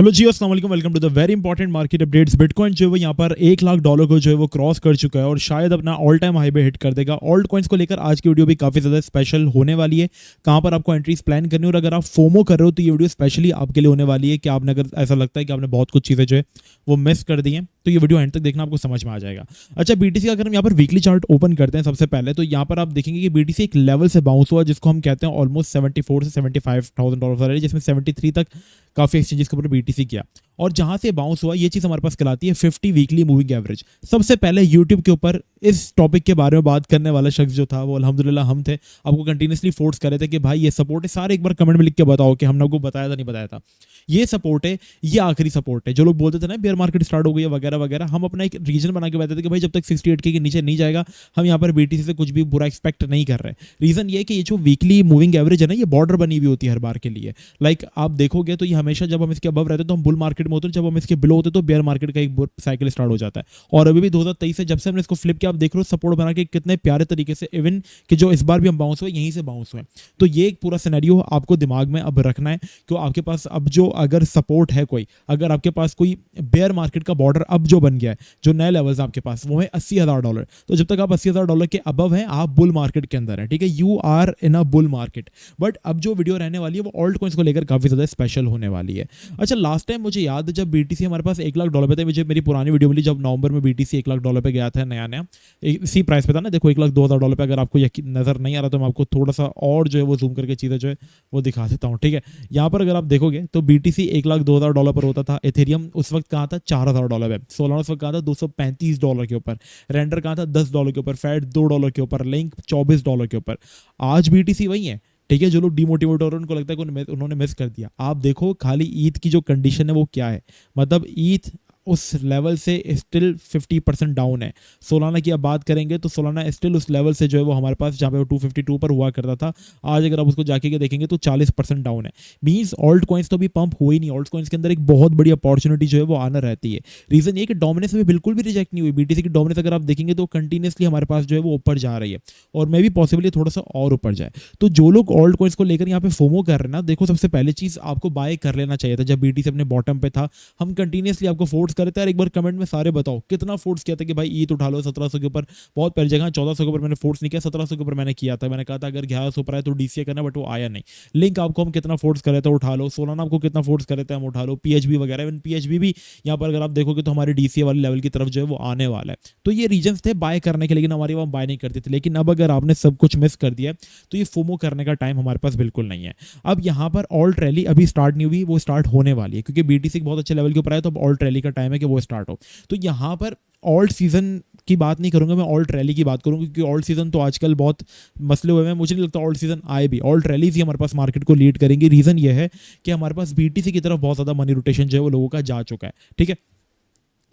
Hello जी, अस्सलाम वालेकुम। Welcome to the very important market updates. Bitcoin जो है वो यहाँ पर $1 लाख को जो है वो क्रॉस कर चुका है और शायद अपना ऑल टाइम हाई पे हिट कर देगा। ऑल्ट कॉइन्स को लेकर आज की वीडियो भी काफ़ी ज़्यादा स्पेशल होने वाली है। कहाँ पर आपको एंट्रीज प्लान करनी है और अगर आप फोमो कर रहे हो तो ये वीडियो स्पेशली आपके लिए होने वाली है कि आपने अगर ऐसा लगता है कि आपने बहुत कुछ चीज़ें जो है वो मिस कर दी हैं तो ये वीडियो एंड तक देखना, आपको समझ में आ जाएगा। अच्छा, बीटीसी का अगर हम यहाँ पर वीकली चार्ट ओपन करते हैं सबसे पहले तो यहाँ पर आप देखेंगे कि बीटीसी एक लेवल से बाउंस हुआ जिसको हम कहते हैं ऑलमोस्ट 74 से $75,000 जिसमें 73 तक काफी एक्सचेंजेस के ऊपर बीटीसी किया और जहां से बाउंस हुआ ये चीज हमारे पास कहलाती है 50 वीकली मूविंग एवरेज। सबसे पहले यूट्यूब के ऊपर इस टॉपिक के बारे में बात करने वाला शख्स जो था वो अल्हम्दुलिल्लाह हम थे। आपको कंटिन्यूसली फोर्स कर रहे थे कि भाई ये सपोर्ट है, सारे एक बार कमेंट में लिख के बताओ कि हमने आपको बताया था नहीं बताया था। ये सपोर्ट है, ये आखिरी सपोर्ट है। जो लोग बोलते थे ना बेयर मार्केट स्टार्ट हो गई है वगैरह वगैरह, हम अपना एक रीजन बना के बताते थे कि भाई जब तक 68K के नीचे नहीं जाएगा हम यहाँ पर बीटीसी से कुछ भी बुरा एक्सपेक्ट नहीं कर रहे। रीजन ये है कि ये जो वीकली मूविंग एवरेज है ना, ये बॉर्डर बनी हुई होती है हर बार के लिए। लाइक आप देखोगे तो ये हमेशा जब हम इसके अबव रहते तो हम बुल मार्केट में होते हैं, जब हम इसके बिलो होते तो बेयर मार्केट का एक साइकिल स्टार्ट हो जाता है। और अभी भी 2023 से जब से हमने इसको फ्लिप किया, आप देख रहे हो सपोर्ट बना के कितने प्यारे तरीके से, इवन कि जो इस बार भी हम बाउंस हुए यहीं से बाउंस हुए। तो ये एक पूरा सिनेरियो आपको दिमाग में अब रखना है कि आपके पास अब जो अगर सपोर्ट है कोई, अगर आपके पास कोई बेयर मार्केट का बॉर्डर अब जो बन गया है, जो नए लेवल्स आपके पास वो है $80,000। तो जब तक आप $80,000 के अबव हैं आप बुल मार्केट के अंदर है, ठीक है, you are in a bull market. But अब जो वीडियो रहने वाली है वो ऑल्ट कॉइन्स को लेकर काफी ज्यादा स्पेशल होने वाली है। अच्छा, लास्ट टाइम मुझे याद है जब बीटीसी हमारे पास $1 लाख पे था, मुझे मेरी पुरानी वीडियो मिली जब नवंबर में बीटीसी $1 लाख पे गया था नया नया, इसी प्राइस पे था ना। देखो $1,02,000 पे, अगर आपको यकीन नजर नहीं आ रहा तो मैं आपको थोड़ा सा और जो है वो जूम करके चीजें जो है वो दिखा देता हूँ, ठीक है। यहाँ पर अगर आप देखोगे तो बीटीसी $1,02,000 पर होता था। इथेरियम उस वक्त कहाँ था $4,000 पे, सोलाना उस वक्त कहाँ था $235 के ऊपर, रेंडर कहाँ था $10 के ऊपर, फैट $2 के ऊपर, लिंक $24 के ऊपर। आज बीटीसी वही है, ठीक है। जो लोग डिमोटिवेट हो रहे हैं उनको लगता है कि उन्होंने मिस कर दिया। आप देखो खाली ईथ की जो कंडीशन है वो क्या है, मतलब ईथ उस लेवल से स्टिल 50% डाउन है। सोलाना की अब बात करेंगे तो सोलाना स्टिल उस लेवल से जो है वो हमारे पास जहाँ पे वो 252 पर हुआ करता था, आज अगर आप उसको जाके के देखेंगे तो 40% डाउन है। मींस ऑल्ट कॉइन्स तो अभी पंप हुई नहीं। ऑल्ट कॉइन्स के अंदर एक बहुत बड़ी अपॉर्चुनिटी जो है वो आना रहती है। रीजन ये कि डोमिनेंस भी बिल्कुल भी रिजेक्ट नहीं हुई। बीटीसी की डोमिनेंस अगर आप देखेंगे तो कंटिन्यूसली हमारे पास जो है वो ऊपर जा रही है और मे भी पॉसिबली थोड़ा सा और ऊपर जाए। तो जो लोग ऑल्ट कॉइन्स को लेकर यहाँ पे फोमो कर रहे हैं ना, देखो सबसे पहले चीज आपको बाय कर लेना चाहिए था जब बीटीसी अपने बॉटम पे था। हम कंटिन्यूसली आपको फोर्स कर रहे थे और एक बार कमेंट में सारे बताओ कितना फोर्स किया था कि भाई ईथ उठा लो 1700 के ऊपर। बहुत पहली जगह 1400 के ऊपर मैंने फोर्स नहीं किया, 1700 के ऊपर मैंने किया था। मैंने कहा था अगर 1100 ऊपर आए तो डीसीए करना, बट वो आया नहीं। लिंक आपको हम कितना फोर्स कर रहे थे उठा लो, सोलाना आपको कितना फोर्स कर रहे थे हम उठा लो, पीएचबी वगैरह। इवन पीएचबी भी यहाँ पर अगर आप देखोगे तो हमारे डीसीए वाले लेवल की तरफ जो है वो आने वाला है। तो ये रीजंस थे बाय करने के, लेकिन हमारी वहाँ बाय नहीं करते थे। लेकिन अब अगर आपने सब कुछ मिस कर दिया तो ये फोमो करने का टाइम हमारे पास बिल्कुल नहीं है। अब यहाँ पर ऑल्ट रैली अभी स्टार्ट नहीं हुई, वो स्टार्ट होने वाली है क्योंकि बीटीसी बहुत अच्छे लेवल के ऊपर आया, तो अब ऑल्ट रैली का टाइम है कि वो स्टार्ट हो। तो यहाँ पर ऑल्ट सीजन की बात नहीं करूंगा मैं, ऑल्ट रैली की बात करूंगा क्योंकि ऑल्ट सीजन तो आजकल बहुत मसले हुए हैं। मुझे नहीं लगता ऑल्ट सीजन आए भी, ऑल्ट रैलीज ही हमारे पास मार्केट को लीड करेंगे। रीजन ये है कि हमारे पास बीटीसी की तरफ बहुत ज्यादा मनी रोटेशन जो है वो लोगों का जा चुका है, ठीक है।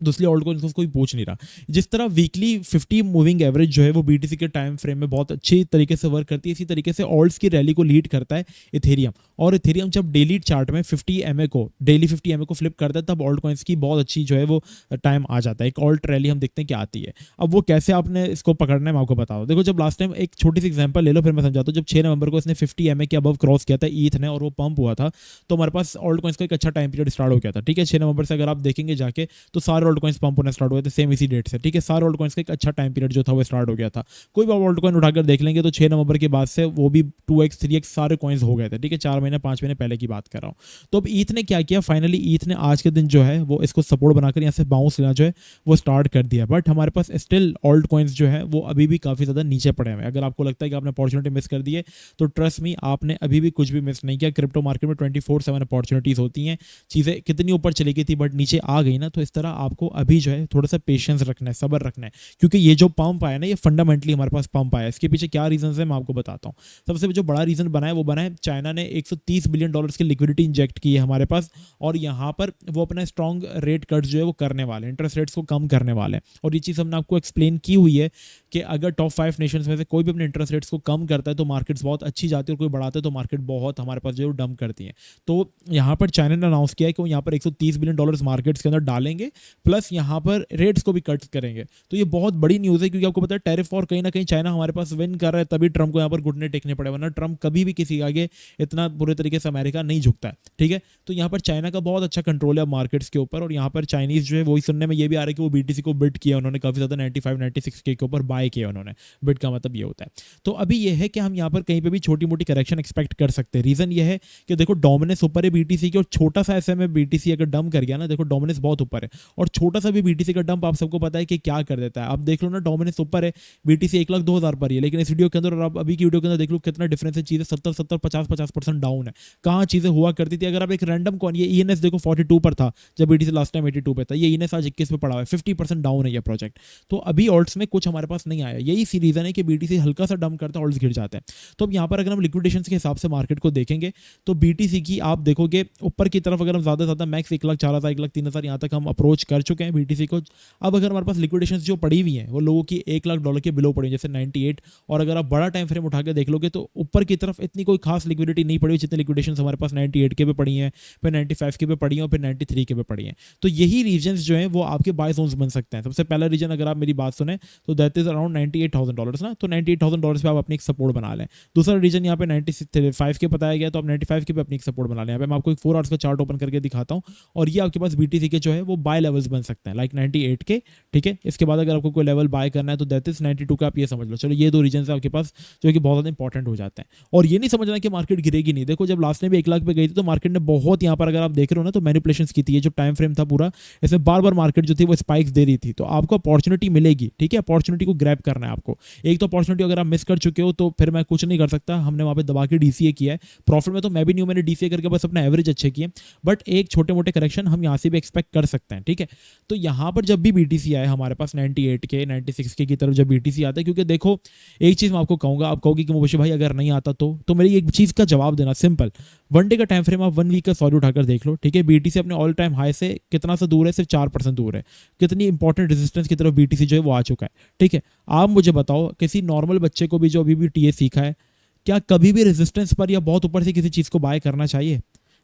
दूसरी ऑल्ट कॉइन्स को कोई पूछ नहीं रहा। जिस तरह वीकली 50 मूविंग एवरेज जो है वो बीटीसी के टाइम फ्रेम में बहुत अच्छी तरीके से वर्क करती है, इसी तरीके से ऑल्ट्स की रैली को लीड करता है इथेरियम। और इथेरियम जब डेली चार्ट में 50 एमए को फ्लिप करता है तब ऑल्ट कॉइन्स की बहुत अच्छी जो है वो टाइम आ जाता है। एक ऑल्ट रैली हम देखते हैं क्या आती है। अब वो कैसे आपने इसको पकड़ना है मैं आपको बताऊँ। देखो जब लास्ट टाइम एक छोटी सी एग्जाम्पल ले लो फिर मैं समझाता हूँ। जब 6 नवंबर को इसने 50 एमए के अबव क्रॉस किया था ईथ ने और वो पंप हुआ था, तो हमारे पास ऑल्ट कॉइन्स का एक अच्छा टाइम पीरियड स्टार्ट हो गया था, ठीक है। 6 नवंबर से अगर आप देखेंगे जाके तो सारे ऑल्ट कॉइन्स पंप होने स्टार्ट हुए थे सेम इसी डेट से, ठीक है। सारे ऑल्ट कॉइन्स का एक अच्छा टाइम पीरियड जो था वो स्टार्ट हो गया था। कोई भी ऑल्ट कॉइन उठाकर देख लेंगे तो 6 नवंबर के बाद से वो भी 2x 3x सारे कॉइन्स हो गए थे, ठीक है। 4 महीने 5 महीने पहले की बात कर रहा हूँ। तो अब ईथ ने क्या किया, फाइनली ईथ ने आज के दिन जो है वो इसको सपोर्ट बनाकर यहाँ से बाउंस लेना जो है वो स्टार्ट कर दिया। बट हमारे पास स्टिल ऑल्ट कॉइन्स जो है वो अभी भी काफी ज्यादा नीचे पड़े हुए हैं। अगर आपको लगता है कि आपने अपॉर्चुनिटी मिस कर दी है तो ट्रस्ट मी, आपने अभी भी कुछ भी मिस नहीं किया। क्रिप्टो मार्केट में 24/7 अपॉर्चुनिटीज होती हैं। चीजें कितनी ऊपर चली गई थी बट नीचे आ गई ना, तो इस तरह आपको अभी जो है थोड़ा सा पेशेंस रखना है, सब्र रखना है। क्योंकि ये जो पंप आया ना, ये फंडामेंटली हमारे पास पंप आया। इसके पीछे क्या रीजन है मैं आपको बताता हूँ। सबसे जो बड़ा रीजन बना है वो बना है चाइना ने $130 बिलियन की लिक्विडिटी इंजेक्ट की है हमारे पास, और यहाँ पर वो अपना स्ट्रॉन्ग रेट कट जो है वो करने वाले, इंटरेस्ट रेट्स को कम करने वाले हैं। और ये चीज़ हमने आपको एक्सप्लेन की हुई है कि अगर टॉप 5 नेशंस में से कोई भी अपने इंटरेस्ट रेट्स को कम करता है तो मार्केट्स बहुत अच्छी जाती है, और कोई बढ़ाता है तो मार्केट बहुत हमारे पास जो डंप करती है। तो यहाँ पर चाइना ने अनाउंस किया है कि वो यहाँ पर $130 बिलियन मार्केट्स के अंदर डालेंगे, प्लस यहाँ पर रेट्स को भी कट करेंगे। तो ये बहुत बड़ी न्यूज़ है, क्योंकि आपको पता है टैरिफ और कहीं ना कहीं चाइना हमारे पास विन कर रहा है, तभी ट्रम्प को यहाँ पर घुटने टेकने पड़े, वरना ट्रम्प कभी भी किसी आगे इतना बुरे तरीके से अमेरिका नहीं झुकता है। ठीक है, तो यहाँ पर चाइना का बहुत अच्छा कंट्रोल है मार्केट्स के ऊपर, और यहाँ पर चाइनीज जो है वही सुनने में ये भी आ रहा है कि वो बीटीसी को बिड किया उन्होंने काफ़ी ज़्यादा 95-96 के ऊपर बाय किया उन्होंने। बिड का मतलब ये होता है। तो अभी ये है कि हम यहाँ पर कहीं पे भी छोटी मोटी करेक्शन एक्सपेक्ट कर सकते हैं। रीज़न ये है कि देखो डोमिनेंस ऊपर है बीटीसी की, और छोटा सा ऐसे में बीटीसी अगर डंप कर गया ना, देखो डोमिनेंस बहुत ऊपर है, और छोटा सा भी बीटीसी का डंप आप सबको पता है कि क्या कर देता है। आप देख लो ना, डोमिनेंस ऊपर है, बीटीसी 1,02,000 पर ही है, लेकिन इस वीडियो के अंदर और आप अभी की वीडियो के अंदर देख लो कितना डिफरेंस है, चीज़ें 70-70, 50-50% डाउन है। कहाँ चीज़ें हुआ करती थी, अगर आप एक रैंडम कौन, ये ईएनएस देखो 42 पर था जब बीटीसी लास्ट टाइम 82 पे था, ये ईएनएस आज 21 पे पड़ा हुआ है, 50% डाउन है ये प्रोजेक्ट। तो अभी ऑल्ट्स में कुछ हमारे पास नहीं आया, यही सी रीजन है कि बीटीसी हल्का सा डंप करता है, ऑल्ट्स गिर जाते हैं। तो अब यहाँ पर अगर हम लिक्विडेशन के हिसाब से मार्केट को देखेंगे तो बीटीसी की आप देखोगे ऊपर की तरफ अगर हम ज़्यादा मैक्स 1,04,000 1,03,000 यहाँ तक हम अप्रोच कर चुके हैं बीटीसी को। अब अगर हमारे पास लिक्विडेशन जो पड़ी हुई हैं वो लोगों की $1,00,000 के बिलो पड़ी, जैसे 98, और अगर आप बड़ा टाइम फ्रेम उठा के देख लोगे तो ऊपर की तरफ इतनी कोई खास लिक्विडिटी नहीं पड़ी, जितनी लिक्विडेशन हमारे पास 98 के पे पड़ी हैं, फिर 95 के पे पड़ी हैं, और फिर 93 के पे पड़ी हैं। तो यही रीजन्स जो हैं वो आपके बाय जोन्स बन सकते हैं। सबसे पहला रीजन अगर आप मेरी बात सुने तो दैट इज अराउंड $98,000 ना, तो $98,000 पे आप अपनी एक सपोर्ट बना लें। दूसरा रीजन यहाँ पे 95 के बताया गया, तो आप 95 के पे अपनी एक सपोर्ट बना लें। यहाँ पे मैं आपको एक 4 आवर्स का चार्ट ओपन करके दिखाता हूँ, और ये आपके पास बीटीसी के जो है वो बाय लेवल्स बन सकते हैं, लाइक 98 के। ठीक है, इसके बाद अगर आपको कोई लेवल बाय करना है तो दैट इज 92 का, आप ये समझ लो। चलो, ये दो रीजन है आपके पास जो कि बहुत ज़्यादा इंपॉर्टेंट हो जाते हैं। और ये नहीं समझना कि मार्केट गिरेगी नहीं। देखो, जब लास्ट में भी 1 लाख पे गई थी तो मार्केट ने बहुत, यहाँ पर अगर आप देख रहे हो ना, तो मैनिपुलेशंस की थी। जो टाइम फ्रेम था पूरा, इसमें बार बार मार्केट जो थी वो स्पाइक्स दे रही थी। तो आपको अपॉर्चुनिटी मिलेगी, ठीक है, अपॉर्चुनिटी को ग्रैब करना है आपको। एक तो अपॉर्चुनिटी अगर आप मिस कर चुके हो तो फिर मैं कुछ नहीं कर सकता, हमने वहाँ पे दबा के डीसीए किया है। प्रॉफिट में तो मैं भी नहीं हूँ, मैंने डीसीए करके बस अपना एवरेज अच्छे किए, बट एक छोटे मोटे करेक्शन हम यहाँ से भी एक्सपेक्ट कर सकते हैं। ठीक है, तो यहाँ पर जब भी बीटीसी आए हमारे पास 98 के 96 के की तरफ जब बीटीसी आता है, क्योंकि देखो एक चीज़ मैं आपको कहूँगा, आप कहोगे कि मुबशीर भाई अगर नहीं आता तो मेरी एक चीज़ का जवाब देना सिंपल। 1 डे का टाइम फ्रेम आप 1 वीक का सॉरी उठाकर देख लो। ठीक है, बीटीसी अपने ऑल टाइम हाई से कितना सा दूर है, सिर्फ 4% दूर है। कितनी इंपॉर्टेंट रेजिस्टेंस की तरफ बीटीसी जो है वो आ चुका है। ठीक है, आप मुझे बताओ, किसी नॉर्मल बच्चे को भी जो अभी भी टीए सीखा है, क्या कभी भी रेजिस्टेंस पर या बहुत ऊपर से किसी चीज़ को बाय करना चाहिए?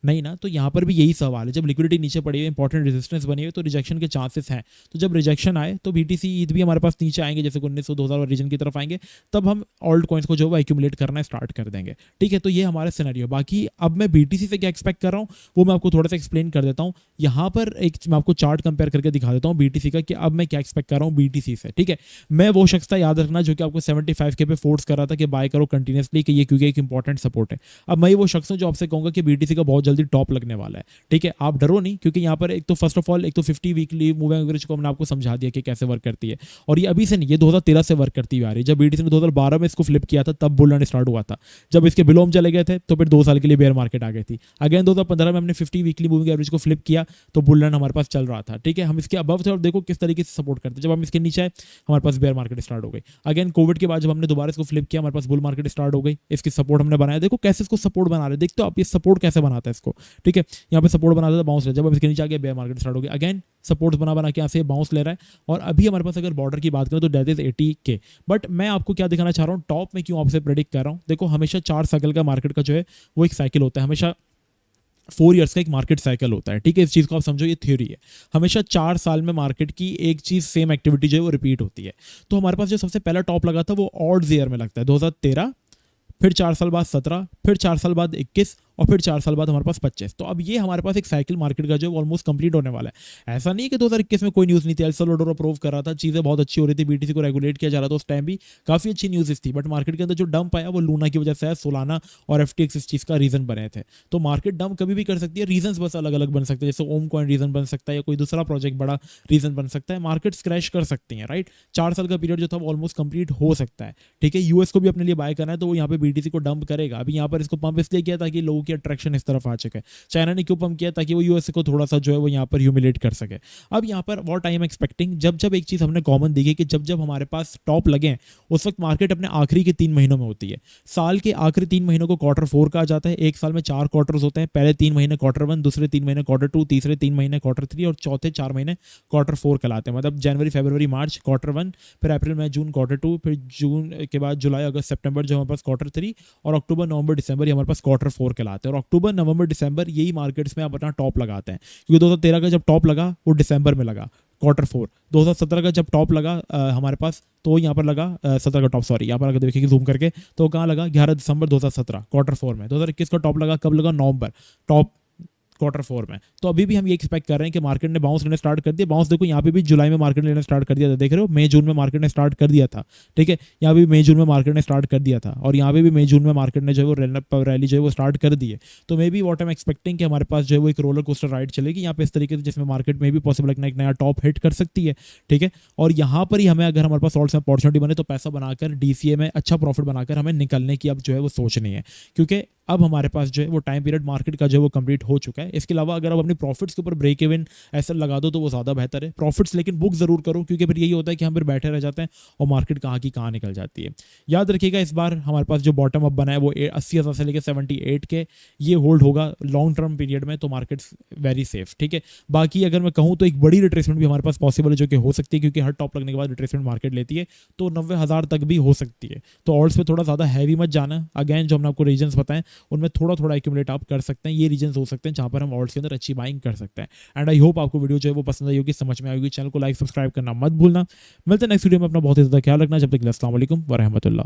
नहीं ना। तो यहाँ पर भी यही सवाल है, जब लिक्विडिटी नीचे पड़ी हुई, इंपॉर्टेंट रेजिस्टेंस बनी हुई, तो रिजेक्शन के चांसेस हैं। तो जब रिजेक्शन आए तो बीटीसी ईद भी हमारे पास नीचे आएंगे, जैसे 1900-2000 रीजन की तरफ आएंगे, तब हम ऑल्ट कॉइन्स को जो है एक्यूमुलेट करना स्टार्ट कर देंगे। ठीक है, तो ये हमारा सिनेरियो। बाकी अब मैं बीटीसी से क्या एक्सपेक्ट कर रहा हूँ वो मैं आपको थोड़ा सा एक्सप्लेन कर देता हूँ। यहाँ पर एक मैं आपको चार्ट कंपेयर करके दिखा देता हूँ बीटीसी का, कि अब मैं क्या एक्सपेक्ट कर रहा हूँ बीटीसी से। ठीक है, मैं वो शख्स था, याद रखना, जो कि आपको 75 के पे फोर्स कर रहा था कि बाय करो कंटिन्यूसली, कि ये क्योंकि एक इंपॉर्टेंट सपोर्ट है। अब मैं वो शख्स हूँ जो आपसे कहूँगा कि बीटीसी का बहुत जल्दी टॉप लगने वाला है। ठीक है, आप डरो नहीं, क्योंकि यहाँ पर एक तो फर्स्ट ऑफ ऑल एक तो 50 वीकली मूविंग एवरेज को मैंने आपको समझा दिया कि कैसे वर्क करती है, और ये अभी से नहीं, ये 2013 से वर्क करती हुई आ रही है। जब बीटीसी ने 2012 में इसको फ्लिप किया था तब बुल रन स्टार्ट हुआ था। जब इसके बिलो हम चले गए थे तो फिर 2 साल के लिए बेयर मार्केट आ गई थी। अगेन 2015 में हमने 50 वीकली मूविंग एवरेज को फ्लिप किया तो बुल रन हमारे पास चल रहा था। ठीक है, हम इसके अबव थे और देखो किस तरीके से सपोर्ट करते। जब हम इसके नीचे आए हमारे पास बेयर मार्केट स्टार्ट हो गई। अगेन कोविड के बाद जब हमने दोबारा इसको फ्लिप किया हमारे पास बुल मार्केट स्टार्ट हो गई। इसकी सपोर्ट हमने बनाया, देखो कैसे इसको सपोर्ट बना रहे, देखते हो आप ये सपोर्ट कैसे बनाता है इसको। ठीक है, यहाँ पे सपोर्ट बनाता था, बाउंस, जब हम इसके नीचे आ गया बेयर मार्केट स्टार्ट हो गया। अगेन सपोर्ट्स बना के यहाँ से बाउंस ले रहा है, और अभी हमारे पास अगर बॉर्डर की बात करें तो डेट इज 80 के। बट मैं आपको क्या दिखाना चाह रहा हूँ, टॉप में क्यों आपसे प्रेडिक्ट कर रहा हूँ। देखो, हमेशा 4 साइकिल का मार्केट का जो है वो एक साइकिल होता है, हमेशा 4 ईयर्स का एक मार्केट साइकिल होता है। ठीक है, इस चीज़ को आप समझो, ये थ्योरी है। हमेशा 4 साल में मार्केट की एक चीज़, सेम एक्टिविटी जो है वो रिपीट होती है। तो हमारे पास जो सबसे पहला टॉप लगा था वो ऑड्स ईयर में लगता है 2013, फिर 4 साल बाद 17, फिर 4 साल बाद 21, और फिर 4 साल बाद हमारे पास 25। तो अब ये हमारे पास एक साइकिल मार्केट का जो ऑलमोस्ट कंप्लीट होने वाला है। ऐसा नहीं है कि 2021 में कोई न्यूज़ नहीं थी, एल सल्वाडोर अप्रूव कर रहा था, चीज़ें बहुत अच्छी हो रही थी, बीटीसी को रेगुलेट किया जा रहा था, उस टाइम भी काफ़ी अच्छी न्यूज़ थी। बट मार्केट के अंदर जो डंप आया वो लूना की वजह से है, सोलाना और एफटीएक्स इस चीज़ का रीजन बने थे। तो मार्केट डंप कभी भी कर सकती है, रीजन बस अलग अलग बन सकते हैं, जैसे ओम कॉइन रीजन बन सकता है या कोई दूसरा प्रोजेक्ट बड़ा रीजन बन सकता है। मार्केट क्रैश कर सकती है, राइट। 4 साल का पीरियड जो था वो ऑलमोस्ट कंप्लीट हो सकता है। ठीक है, यूएस को भी अपने लिए बाय करना है तो वो यहाँ पे BTC को डंप करेगा। अभी यहाँ पर इसको पंप इसलिए किया ताकि लोगों की अट्रैक्शन इस तरफ आ चुके हैं। चाइना ने क्यों पंप किया? ताकि वो यूएसए को थोड़ा सा जो है वो यहाँ पर ह्यूमिलेट कर सके। अब यहाँ पर व्हाट आई एम एक्सपेक्टिंग, जब जब एक चीज़ हमने कॉमन देखी कि जब जब हमारे पास टॉप लगे उस वक्त मार्केट अपने आखिरी के 3 महीनों में होती है। साल के आखिरी 3 महीनों को Q4 कहा जाता है। एक साल में 4 क्वार्टर्स होते हैं। पहले 3 महीने Q1, दूसरे 3 महीने Q2, तीसरे 3 महीने Q3 और चौथे 4 महीने Q4 कहलाते हैं। मतलब जनवरी, फरवरी, मार्च Q1, फिर अप्रैल, मई, जून Q2, फिर जून के बाद जुलाई, अगस्त, सितंबर जो हमारे पास Q3 और अक्टूबर, नवंबर, दिसंबर ये हमारे पास Q4 कहलाते हैं। और अक्टूबर, नवंबर, दिसंबर यही मार्केट्स में आप अपना टॉप लगाते हैं, क्योंकि 2013 का जब टॉप लगा वो दिसंबर में लगा Q4। 2017 का जब टॉप लगा हमारे पास, तो यहाँ पर लगा 17 का टॉप, सॉरी यहाँ पर अगर देखिए जूम करके तो कहाँ लगा 11 दिसंबर 2017 Q4 में। 2021 का टॉप लगा कब लगा? नवंबर, टॉप Q4 में। तो अभी भी हम ये एक्सपेक्ट कर रहे हैं कि मार्केट ने बाउंस लेना स्टार्ट कर दिया। बाउंस देखो यहाँ पे भी जुलाई में मार्केट लेना स्टार्ट कर दिया था, देख रहे हो, मई जून में मार्केट ने स्टार्ट कर दिया था, ठीक है। यहाँ भी मई जून में मार्केट ने स्टार्ट कर दिया था और यहाँ पे भी मई जून में मार्केट ने जो है वो रैली जो है वो स्टार्ट कर दी है। तो may be what I am expecting कि हमारे पास जो है वो एक रोलर कोस्टर राइड चलेगी यहाँ पे इस तरीके से, जिसमें मार्केट में भी पॉसिबल एक नया टॉप हिट कर सकती है, ठीक है। और यहाँ पर ही हमें, अगर हमारे पास ऑल्ट्स में अपॉर्चुनिटी बने तो पैसा बनाकर DCA में अच्छा प्रॉफिट बनाकर हमें निकलने की अब जो है वो सोचनी है, क्योंकि अब हमारे पास जो है वो टाइम पीरियड मार्केट का जो है वो कंप्लीट हो चुका है। इसके अलावा अगर आप अपनी प्रॉफिट्स के ऊपर ब्रेक इवन ऐसा लगा दो तो वो ज़्यादा बेहतर है। प्रॉफिट्स लेकिन बुक जरूर करो, क्योंकि फिर यही होता है कि हम फिर बैठे रह जाते हैं और मार्केट कहाँ की कहाँ निकल जाती है। याद रखिएगा इस बार हमारे पास जो बॉटम अप बना है वो 80,000 से लेकर 78 के ये होल्ड होगा लॉन्ग टर्म पीरियड में, तो मार्केट वेरी सेफ, ठीक है। बाकी अगर मैं कहूँ तो एक बड़ी रिट्रेसमेंट भी हमारे पास पॉसिबल है, जो कि हो सकती है, क्योंकि हर टॉप लगने के बाद रिट्रेसमेंट मार्केट लेती है, तो 90,000 तक भी हो सकती है। तो ऑल्ट्स पे थोड़ा ज़्यादा हैवी मत जाना। अगेन जो हमने आपको रीजन्स बताएं उनमें थोड़ा थोड़ा एक्यूमुलेट आप कर सकते हैं। ये रीजन्स हो सकते हैं जहां पर हम ऑल्ट्स के अंदर अच्छी बाइंग कर सकते हैं। एंड आई होप आपको वीडियो जो है वो पसंद आई होगी, समझ में आएगी। चैनल को लाइक, सब्सक्राइब करना मत भूलना। मिलते हैं नेक्स्ट वीडियो में। अपना बहुत ही ज़्यादा ख्याल रखना। जब तक के लिए अस्सलाम वालेकुम व रहमतुल्लाह।